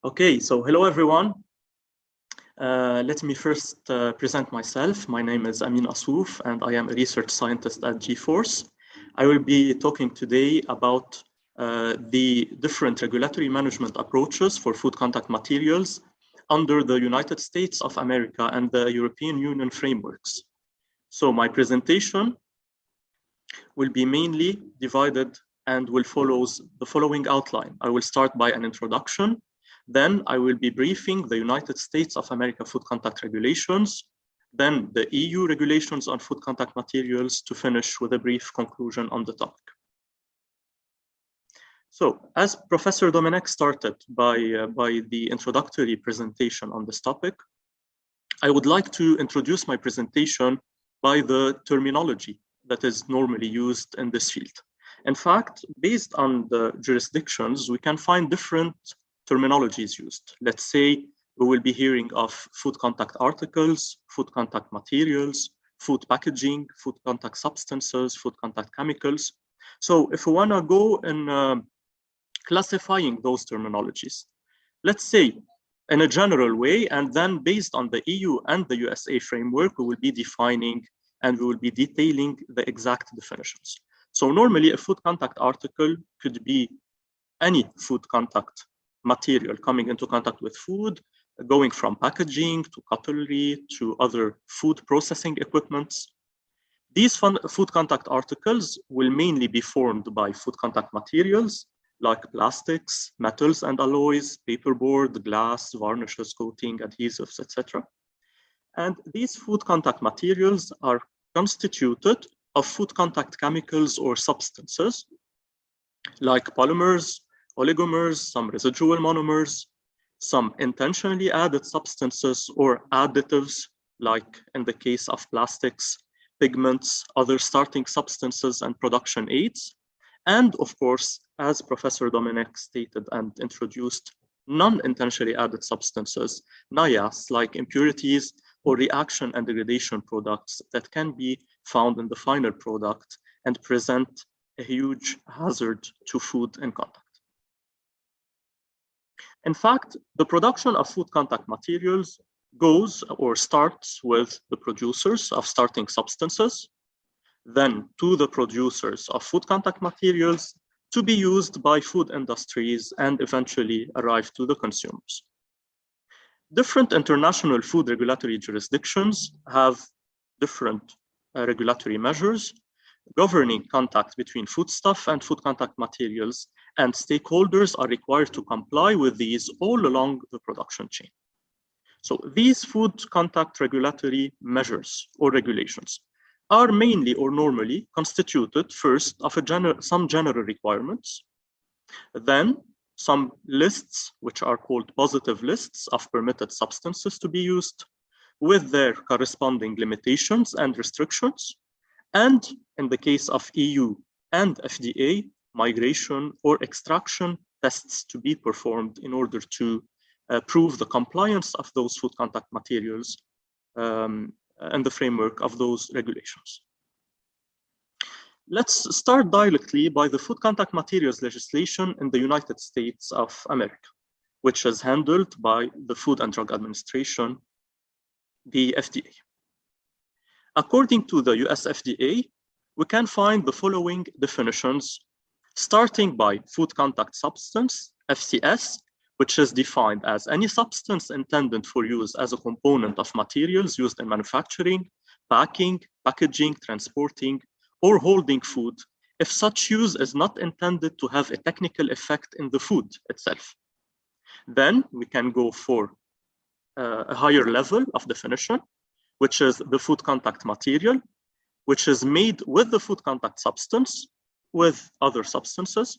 Okay, so hello everyone. Let me first present myself. My name is Amine Kassouf and I am a research scientist at GFoRSS. I will be talking today about the different regulatory management approaches for food contact materials under the United States of America and the European Union frameworks. So my presentation will be mainly divided and will follow the following outline. I will start by an introduction. Then I will be briefing the United States of America food contact regulations, then the EU regulations on food contact materials to finish with a brief conclusion on the topic. So as Professor Dominic started by the introductory presentation on this topic, I would like to introduce my presentation by the terminology that is normally used in this field. In fact, based on the jurisdictions, we can find different terminologies used. Let's say we will be hearing of food contact articles, food contact materials, food packaging, food contact substances, food contact chemicals. So if we want to go in classifying those terminologies, let's say in a general way, and then based on the EU and the USA framework, we will be defining and we will be detailing the exact definitions. So normally a food contact article could be any food contact material coming into contact with food, going from packaging to cutlery to other food processing equipments. These food contact articles will mainly be formed by food contact materials like plastics, metals and alloys, paperboard, glass, varnishes, coating, adhesives, etc. And these food contact materials are constituted of food contact chemicals or substances like polymers, oligomers, some residual monomers, some intentionally added substances or additives, like in the case of plastics, pigments, other starting substances and production aids. And of course, as Professor Dominic stated and introduced, non-intentionally added substances, NIAS, like impurities or reaction and degradation products that can be found in the final product and present a huge hazard to food in contact. In fact, the production of food contact materials goes or starts with the producers of starting substances, then to the producers of food contact materials to be used by food industries and eventually arrive to the consumers. Different international food regulatory jurisdictions have different regulatory measures governing contact between foodstuff and food contact materials, and stakeholders are required to comply with these all along the production chain. So these food contact regulatory measures or regulations are mainly or normally constituted first of some general requirements, then some lists, which are called positive lists of permitted substances to be used with their corresponding limitations and restrictions, and in the case of EU and FDA, migration or extraction tests to be performed in order to prove the compliance of those food contact materials and the framework of those regulations. Let's start directly by the food contact materials legislation in the United States of America, which is handled by the Food and Drug Administration, the FDA. According to the US FDA, we can find the following definitions, starting by food contact substance, FCS, which is defined as any substance intended for use as a component of materials used in manufacturing, packing, packaging, transporting, or holding food, if such use is not intended to have a technical effect in the food itself. Then we can go for a higher level of definition, which is the food contact material, which is made with the food contact substance with other substances.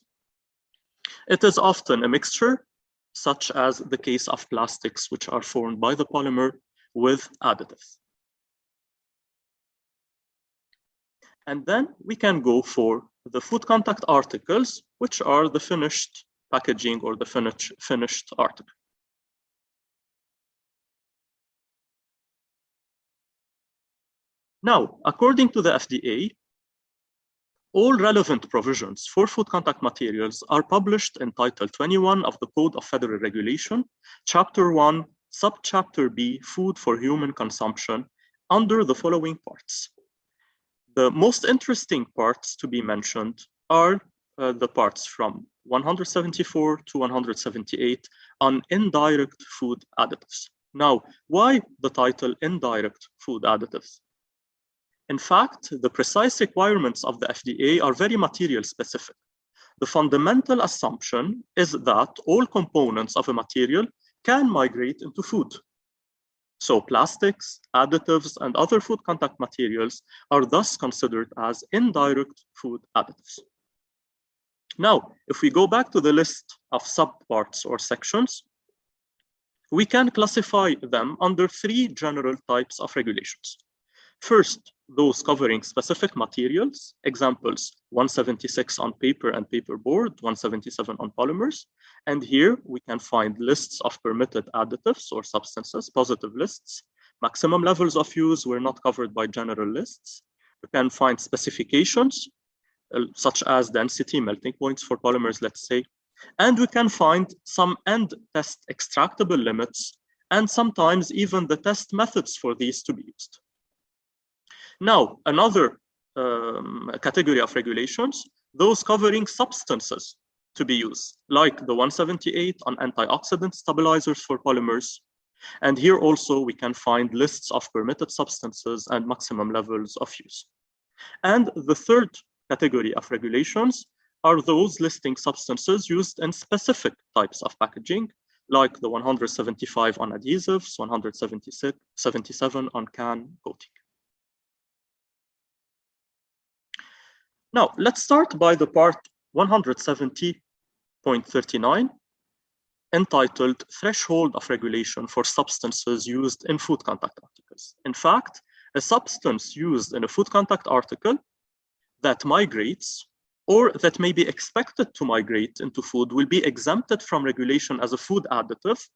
It is often a mixture, such as the case of plastics, which are formed by the polymer with additives. And then we can go for the food contact articles, which are the finished packaging or the finished article. Now, according to the FDA, All relevant provisions for food contact materials are published in Title 21 of the Code of Federal Regulation, Chapter 1, Subchapter B, Food for Human Consumption, under the following parts. The most interesting parts to be mentioned are the parts from 174 to 178 on indirect food additives. Now, why the title Indirect Food Additives? In fact, the precise requirements of the FDA are very material specific. The fundamental assumption is that all components of a material can migrate into food. So plastics, additives, and other food contact materials are thus considered as indirect food additives. Now, if we go back to the list of subparts or sections, we can classify them under three general types of regulations. First, those covering specific materials, examples 176 on paper and paperboard, 177 on polymers. And here we can find lists of permitted additives or substances, positive lists. Maximum levels of use were not covered by general lists. We can find specifications, such as density, melting points for polymers, let's say. And we can find some end test extractable limits, and sometimes even the test methods for these to be used. Now, another category of regulations, those covering substances to be used, like the 178 on antioxidant stabilizers for polymers. And here also we can find lists of permitted substances and maximum levels of use. And the third category of regulations are those listing substances used in specific types of packaging, like the 175 on adhesives, 177 on can coating. Now, let's start by the part 170.39, entitled Threshold of Regulation for Substances Used in Food Contact Articles. In fact, a substance used in a food contact article that migrates or that may be expected to migrate into food will be exempted from regulation as a food additive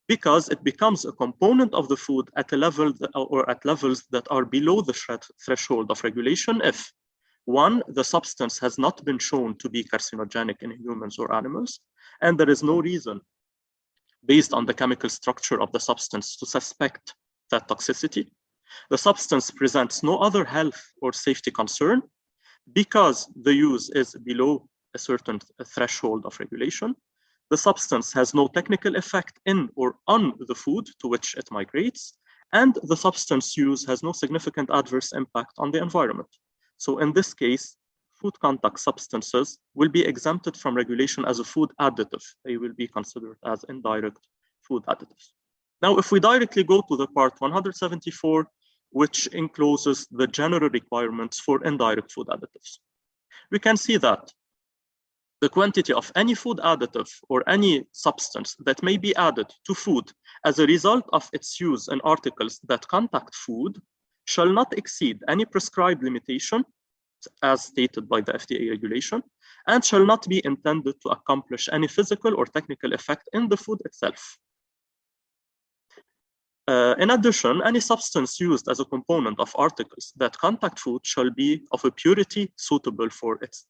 because it becomes a component of the food at a level or at levels that are below the threshold of regulation if, one, the substance has not been shown to be carcinogenic in humans or animals, and there is no reason based on the chemical structure of the substance to suspect that toxicity. The substance presents no other health or safety concern because the use is below a certain threshold of regulation. The substance has no technical effect in or on the food to which it migrates, and the substance use has no significant adverse impact on the environment. So in this case, food contact substances will be exempted from regulation as a food additive. They will be considered as indirect food additives. Now, if we directly go to the part 174, which encloses the general requirements for indirect food additives, we can see that the quantity of any food additive or any substance that may be added to food as a result of its use in articles that contact food shall not exceed any prescribed limitation as stated by the FDA regulation and shall not be intended to accomplish any physical or technical effect in the food itself. In addition, any substance used as a component of articles that contact food shall be of a purity suitable for its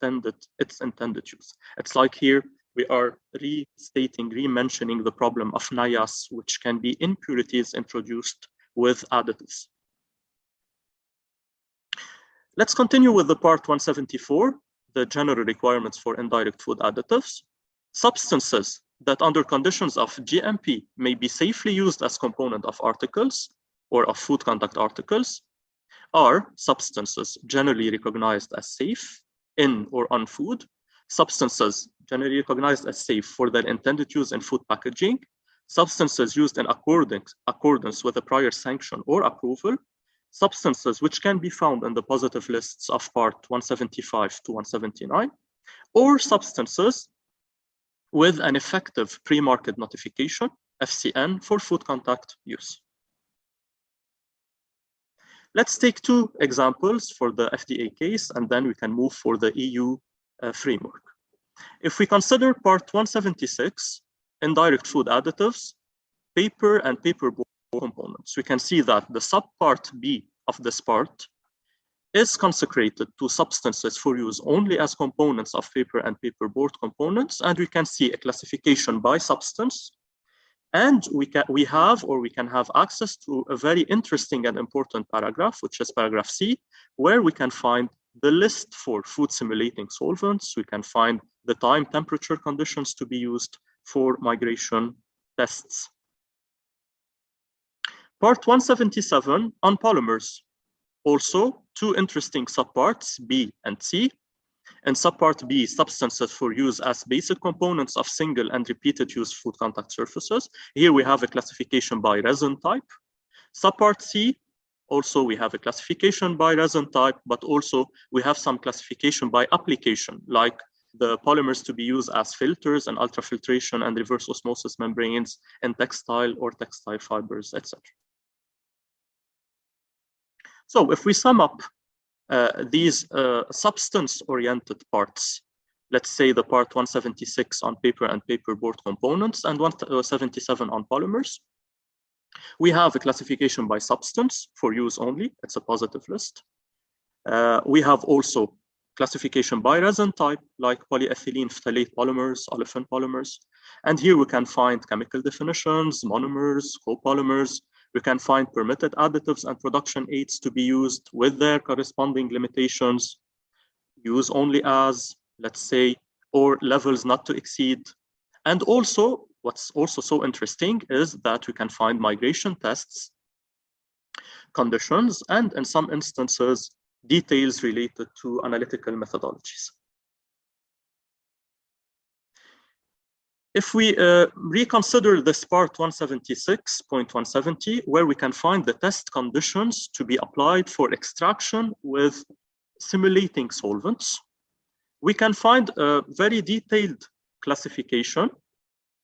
intended use. It's like here we are re-mentioning the problem of NIAS, which can be impurities introduced with additives. Let's continue with the part 174, the general requirements for indirect food additives. Substances that under conditions of GMP may be safely used as component of articles or of food contact articles are substances generally recognized as safe in or on food, substances generally recognized as safe for their intended use in food packaging, substances used in accordance with a prior sanction or approval, substances which can be found in the positive lists of part 175 to 179, or substances with an effective pre-market notification, FCN, for food contact use. Let's take two examples for the FDA case, and then we can move for the EU framework. If we consider part 176, indirect food additives, paper and paperboard components, we can see that the subpart B of this part is consecrated to substances for use only as components of paper and paperboard components, and we can see a classification by substance. And we can have access to a very interesting and important paragraph, which is paragraph C, where we can find the list for food simulating solvents. We can find the time temperature conditions to be used for migration tests. Part 177 on polymers. Also, two interesting subparts, B and C. In subpart B, substances for use as basic components of single and repeated use food contact surfaces. Here we have a classification by resin type. Subpart C, also we have a classification by resin type, but also we have some classification by application, like the polymers to be used as filters and ultrafiltration and reverse osmosis membranes in textile or textile fibers, etc. So if we sum up these substance-oriented parts, let's say the part 176 on paper and paperboard components and 177 on polymers, we have a classification by substance for use only. It's a positive list. We have also classification by resin type, like polyethylene phthalate polymers, olefin polymers. And here we can find chemical definitions, monomers, copolymers. We can find permitted additives and production aids to be used with their corresponding limitations, use only as, let's say, or levels not to exceed. And also, what's also so interesting is that we can find migration tests, conditions, and in some instances, details related to analytical methodologies. If we reconsider this part 176.170, where we can find the test conditions to be applied for extraction with simulating solvents, we can find a very detailed classification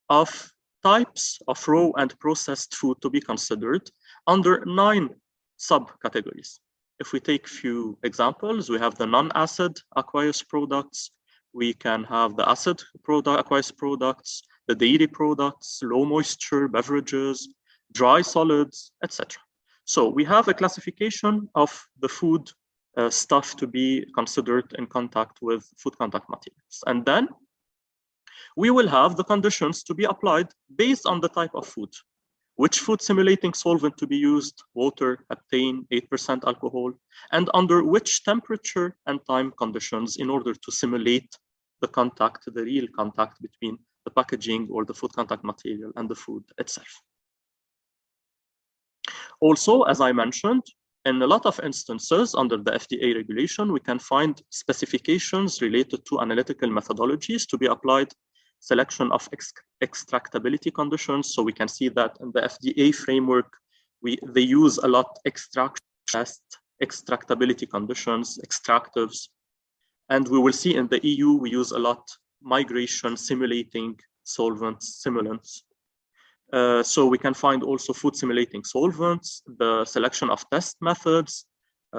of types of raw and processed food to be considered under 9 subcategories. If we take few examples, we have the non-acid aqueous products, we can have the acid aqueous products, the dairy products, low moisture beverages, dry solids, etc. So we have a classification of the food stuff to be considered in contact with food contact materials. And then we will have the conditions to be applied based on the type of food. Which food simulating solvent to be used, water, heptane, 8% alcohol, and under which temperature and time conditions in order to simulate the contact, the real contact between the packaging or the food contact material and the food itself. Also, as I mentioned, in a lot of instances under the FDA regulation, we can find specifications related to analytical methodologies to be applied, selection of extractability conditions. So we can see that in the FDA framework, they use a lot extraction test, extractability conditions, extractives. And we will see in the EU, we use a lot migration simulating solvents, simulants. So we can find also food simulating solvents, the selection of test methods,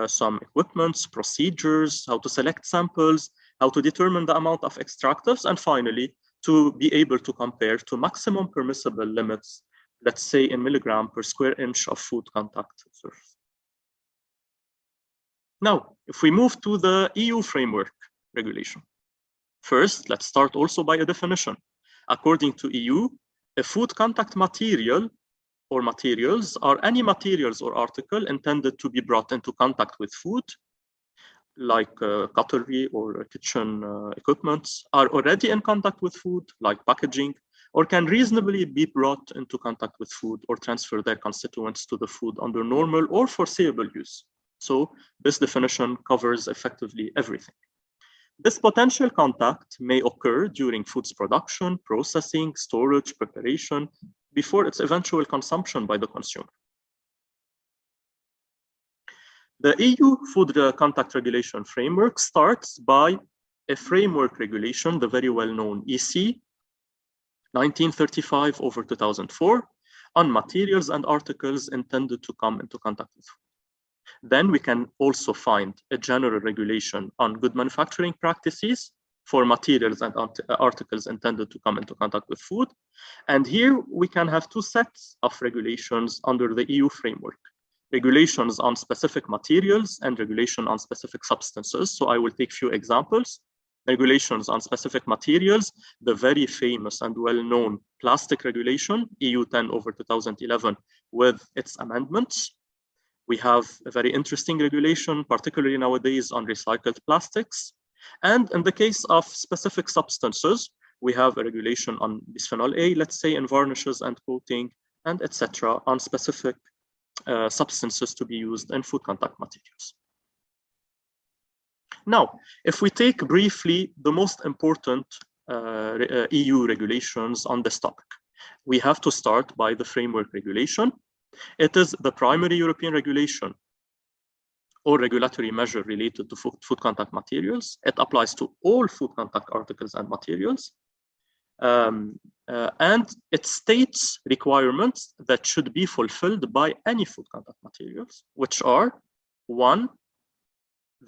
some equipments, procedures, how to select samples, how to determine the amount of extractives, and finally, to be able to compare to maximum permissible limits, let's say in milligram per square inch of food contact surface. Now, if we move to the EU framework regulation, first, let's start also by a definition. According to EU, a food contact material or materials are any materials or article intended to be brought into contact with food, like cutlery or kitchen equipments, are already in contact with food, like packaging, or can reasonably be brought into contact with food or transfer their constituents to the food under normal or foreseeable use. So this definition covers effectively everything. This potential contact may occur during food's production, processing, storage, preparation, before its eventual consumption by the consumer. The EU Food Contact Regulation Framework starts by a framework regulation, the very well-known EC 1935/2004, on materials and articles intended to come into contact with food. Then we can also find a general regulation on good manufacturing practices for materials and articles intended to come into contact with food. And here we can have two sets of regulations under the EU framework. regulations on specific materials, and regulation on specific substances. So I will take few examples. Regulations on specific materials, the very famous and well-known plastic regulation, EU 10/2011, with its amendments. We have a very interesting regulation, particularly nowadays, on recycled plastics. And in the case of specific substances, we have a regulation on bisphenol A, let's say, in varnishes and coating, and etc., on specific substances to be used in food contact materials. Now, if we take briefly the most important EU regulations on this topic, we have to start by the framework regulation. It is the primary European regulation or regulatory measure related to food contact materials. It applies to all food contact articles and materials. And it states requirements that should be fulfilled by any food contact materials, which are: 1,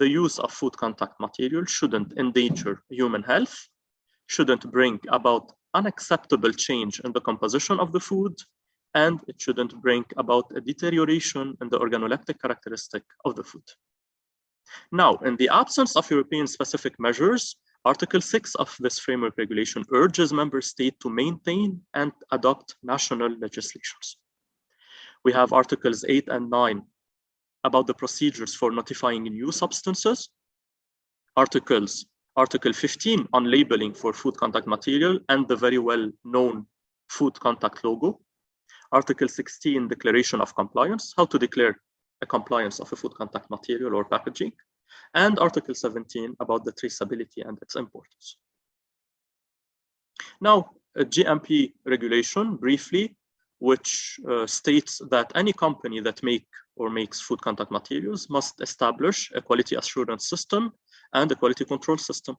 the use of food contact material shouldn't endanger human health, shouldn't bring about unacceptable change in the composition of the food, and it shouldn't bring about a deterioration in the organoleptic characteristic of the food. Now, in the absence of European specific measures, Article 6 of this framework regulation urges member states to maintain and adopt national legislations. We have Articles 8 and 9 about the procedures for notifying new substances. Article 15 on labeling for food contact material and the very well-known food contact logo. Article 16, declaration of compliance, how to declare a compliance of a food contact material or packaging. And Article 17 about the traceability and its importance. Now, a GMP regulation, briefly, which states that any company that makes food contact materials must establish a quality assurance system and a quality control system,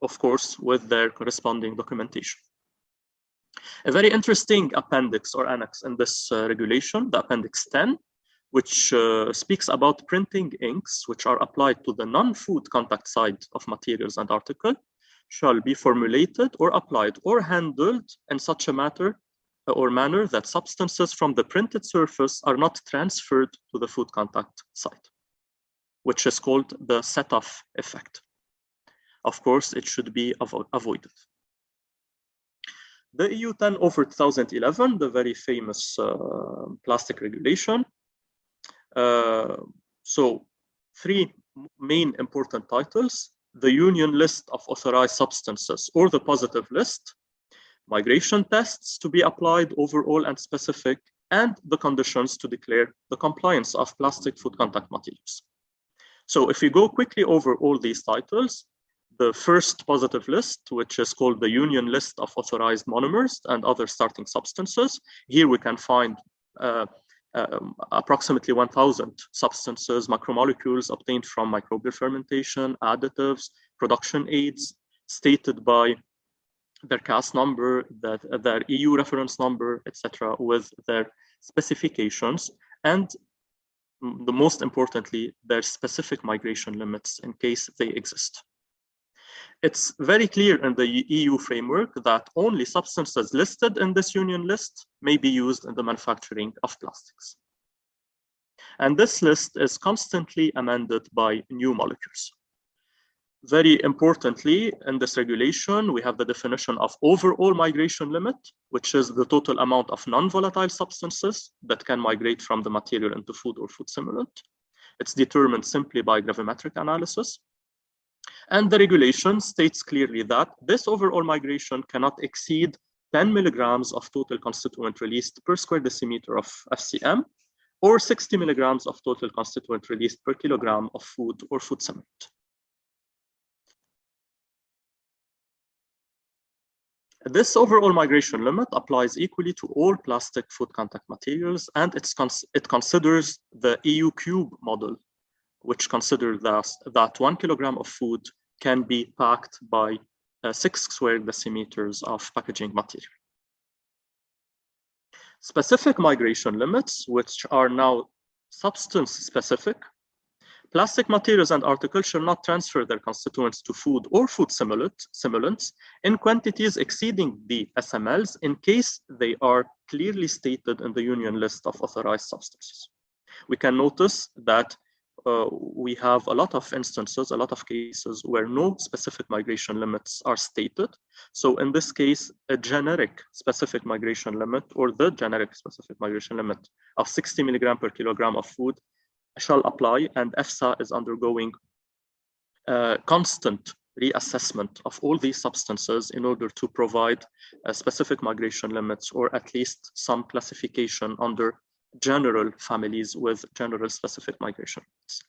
of course, with their corresponding documentation. A very interesting appendix or annex in this regulation, the Appendix 10, which speaks about printing inks, which are applied to the non-food contact side of materials and articles, shall be formulated or applied or handled in such a manner that substances from the printed surface are not transferred to the food contact site, which is called the set-off effect. Of course, it should be avoided. The EU 10/2011, the very famous plastic regulation. So 3 main important titles: the Union list of authorized substances or the positive list, migration tests to be applied overall and specific, and the conditions to declare the compliance of plastic food contact materials. So if we go quickly over all these titles, the first positive list, which is called the Union list of authorized monomers and other starting substances, here we can find approximately 1,000 substances, macromolecules obtained from microbial fermentation, additives, production aids, stated by their CAS number, their EU reference number, etc., with their specifications, and the most importantly, their specific migration limits in case they exist. It's very clear in the EU framework that only substances listed in this Union list may be used in the manufacturing of plastics. And this list is constantly amended by new molecules. Very importantly, in this regulation, we have the definition of overall migration limit, which is the total amount of non-volatile substances that can migrate from the material into food or food simulant. It's determined simply by gravimetric analysis. And the regulation states clearly that this overall migration cannot exceed 10 milligrams of total constituent released per square decimeter of FCM, or 60 milligrams of total constituent released per kilogram of food or food simulant. This overall migration limit applies equally to all plastic food contact materials, and it considers the EU cube model, which considers that 1 kilogram of food can be packed by 6 square decimeters of packaging material. Specific migration limits, which are now substance specific, plastic materials and articles shall not transfer their constituents to food or food simulants in quantities exceeding the SMLs in case they are clearly stated in the Union list of authorized substances. We can notice that we have a lot of instances, a lot of cases where no specific migration limits are stated. So in this case, a generic specific migration limit or the generic specific migration limit of 60 milligram per kilogram of food shall apply, and EFSA is undergoing constant reassessment of all these substances in order to provide specific migration limits or at least some classification under general families with general specific migration limits.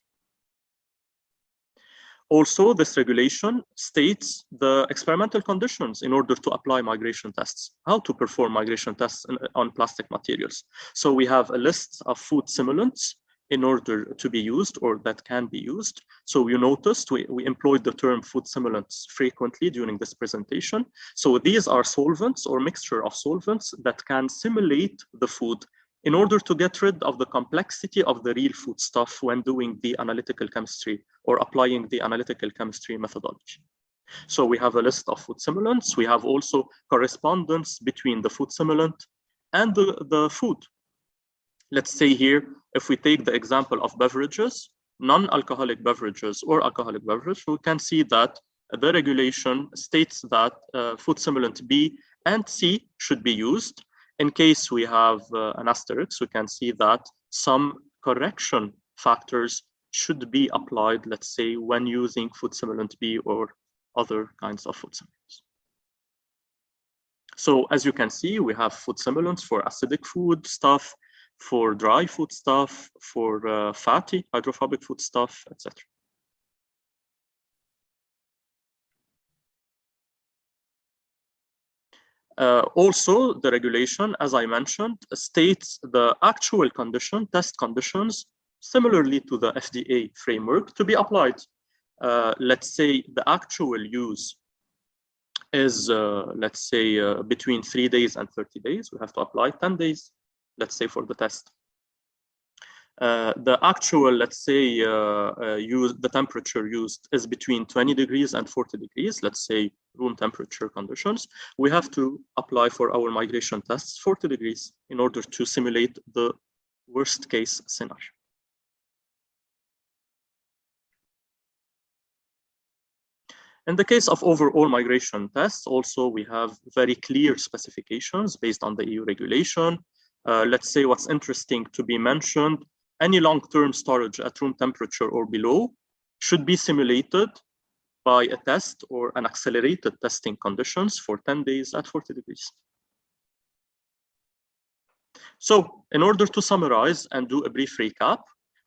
Also, this regulation states the experimental conditions in order to apply migration tests, how to perform migration tests on plastic materials. So we have a list of food simulants in order to be used or that can be used. So you noticed we employed the term food simulants frequently during this presentation. So these are solvents or mixture of solvents that can simulate the food in order to get rid of the complexity of the real food stuff when doing the analytical chemistry or applying the analytical chemistry methodology. So we have a list of food simulants. We have also correspondence between the food simulant and the food. Let's say here, if we take the example of beverages, non-alcoholic beverages or alcoholic beverage, we can see that the regulation states that food simulant B and C should be used. In case we have an asterisk, we can see that some correction factors should be applied, let's say, when using food simulant B or other kinds of food simulants. So as you can see, we have food simulants for acidic food stuff, for dry food stuff, for fatty hydrophobic food stuff, etc. Also, the regulation, as I mentioned, states the actual condition, test conditions, similarly to the FDA framework to be applied. Let's say the actual use is, let's say, between 3 days and 30 days. We have to apply 10 days, let's say, for the test. The actual, let's say, the temperature used is between 20 degrees and 40 degrees, let's say room temperature conditions. We have to apply for our migration tests 40 degrees in order to simulate the worst case scenario. In the case of overall migration tests, also we have very clear specifications based on the EU regulation. Let's say what's interesting to be mentioned, any long-term storage at room temperature or below should be simulated by a test or an accelerated testing conditions for 10 days at 40 degrees. So in order to summarize and do a brief recap,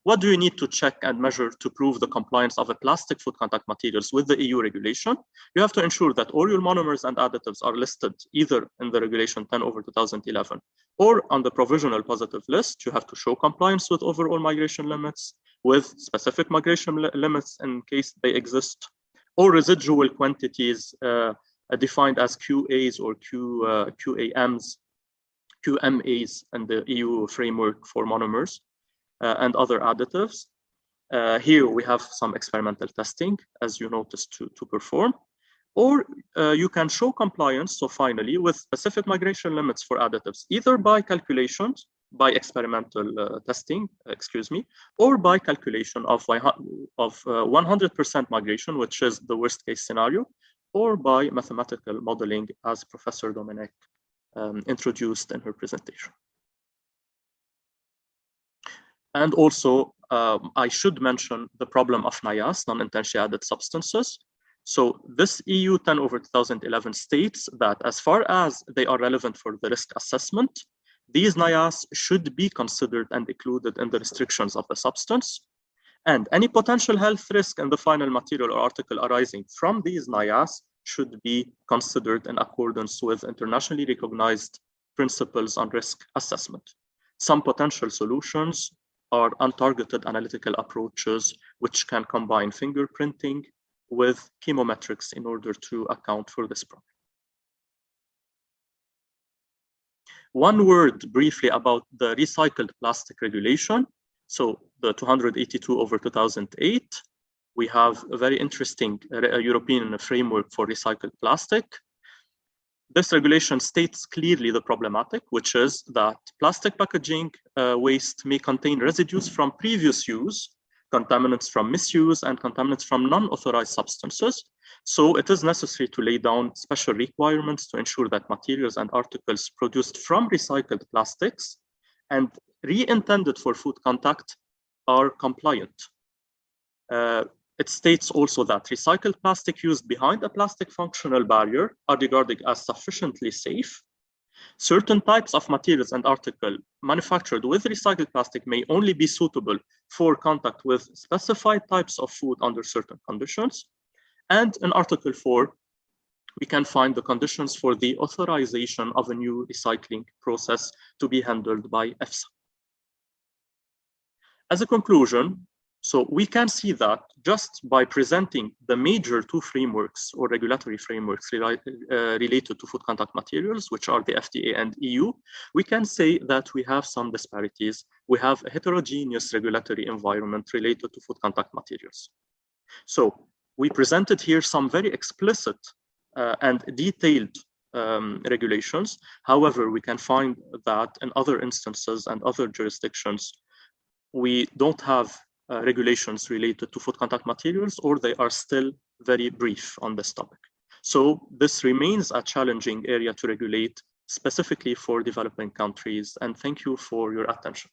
what do you need to check and measure to prove the compliance of a plastic food contact materials with the EU regulation? You have to ensure that all your monomers and additives are listed either in the regulation 10/2011 or on the provisional positive list. You have to show compliance with overall migration limits, with specific migration limits in case they exist, or residual quantities defined as QAs or QAMs in the EU framework for monomers. And other additives. Here we have some experimental testing, as you noticed, to perform. Or you can show compliance, so finally, with specific migration limits for additives, either by calculations, by experimental testing, or by calculation of 100% migration, which is the worst case scenario, or by mathematical modeling, as Professor Dominic introduced in her presentation. And also, I should mention the problem of NIAS, non-intentionally added substances. So this EU 10/2011 states that as far as they are relevant for the risk assessment, these NIAS should be considered and included in the restrictions of the substance. And any potential health risk in the final material or article arising from these NIAS should be considered in accordance with internationally recognized principles on risk assessment. Some potential solutions are untargeted analytical approaches, which can combine fingerprinting with chemometrics in order to account for this problem. One word briefly about the recycled plastic regulation. So the 282/2008, we have a very interesting European framework for recycled plastic. This regulation states clearly the problematic, which is that plastic packaging waste may contain residues from previous use, contaminants from misuse, and contaminants from non-authorized substances. So it is necessary to lay down special requirements to ensure that materials and articles produced from recycled plastics and re-intended for food contact are compliant. It states also that recycled plastic used behind a plastic functional barrier are regarded as sufficiently safe. Certain types of materials and article manufactured with recycled plastic may only be suitable for contact with specified types of food under certain conditions. And in Article 4, we can find the conditions for the authorization of a new recycling process to be handled by EFSA. As a conclusion, so we can see that just by presenting the major two frameworks or regulatory frameworks related to food contact materials, which are the FDA and EU, we can say that we have some disparities. We have a heterogeneous regulatory environment related to food contact materials. So we presented here some very explicit and detailed regulations. However, we can find that in other instances and other jurisdictions, we don't have regulations related to food contact materials, or they are still very brief on this topic. So this remains a challenging area to regulate, specifically for developing countries. And thank you for your attention.